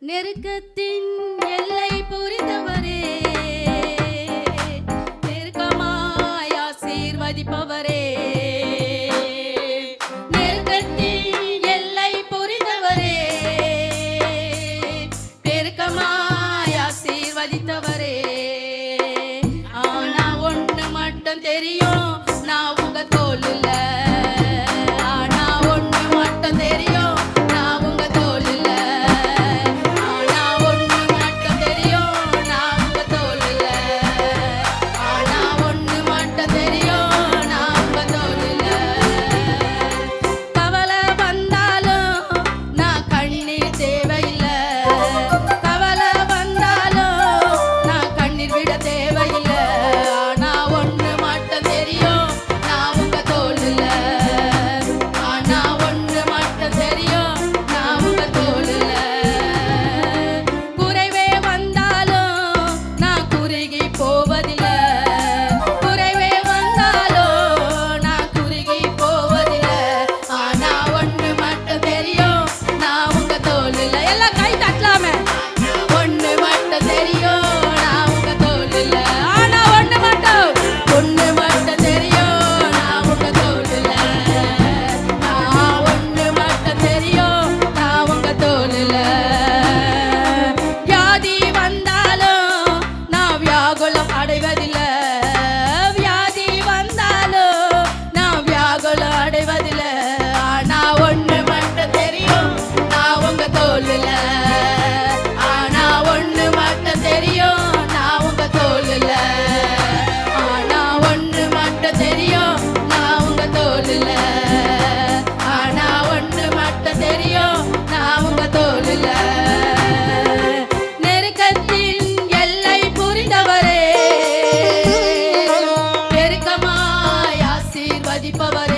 நெருக்கத்தின் எல்லை புரிந்தவரே, நெருக்கமாய் ஆசீர்வதிப்பவரே, நெருக்கத்தின் எல்லை புரிந்தவரே, நெருக்கமாய் ஆசீர்வதித்தவரே. ஆனா ஒண்ணு மட்டும் தெரியும், நான் உங்க தோளுல. ஆனா ஒண்ணு மட்டும் தெரியும், நான் உங்க தோளுல. ஆனா ஒண்ணு மட்டும் தெரியும், நான் உங்க தோளுல. ஆனா ஒண்ணு மட்டும் தெரியும், நான் உங்க தோளுல. கவலை வந்தாலும் நான் கண்ணீர் தேவையில்லை. கவலை வந்தாலும் நான் கண்ணீர் விட தேவையில்லை. ஆனா ஒண்ணு மட்டும் தெரியும், நான் உங்க தோளுல. ஆனா ஒண்ணு மட்டும் தெரியும், நான் உங்க தோளுல. குறைவே வந்தாலும் நான் குறுகி போவதில்லை. குறைவே வந்தாலும் நான் குறுகி போவதில்லை. ஆனா ஒண்ணு மட்டும் தெரியும், நான் உங்க தோளுல. எல்லாம் கை தட்டலாமே. ஒண்ணு மட்டும் தெரியும், நான் உங்க தோளுல. ஆனா ஒண்ணு மட்டும் தெரியும், நான் உங்க தோளுல. ஒண்ணு மட்டும் தெரியும், நான் உங்க தோளுல. வியாதி வந்தாலும் நான் வியாகுலம் அடைவதில்லை. வியாதி வந்தாலும் நான் வியாகுலம் அடைவதில்லை. ஆனா ஒண்ணு மட்டும் தெரியும், நான் உங்க தோளுல. ஆனா ஒண்ணு மட்டும் தெரியும், நான் உங்க தோளுல. ஆனா ஒண்ணு மட்டும் தெரியும், நான் உங்க தோளுல. ஆனா ஒண்ணு மட்டும் தெரியும், நான் உங்க தோளுல. நெருக்கத்தின் எல்லை புரிந்தவரே, நெருக்கமாய் ஆசீர்வதிப்பவரே,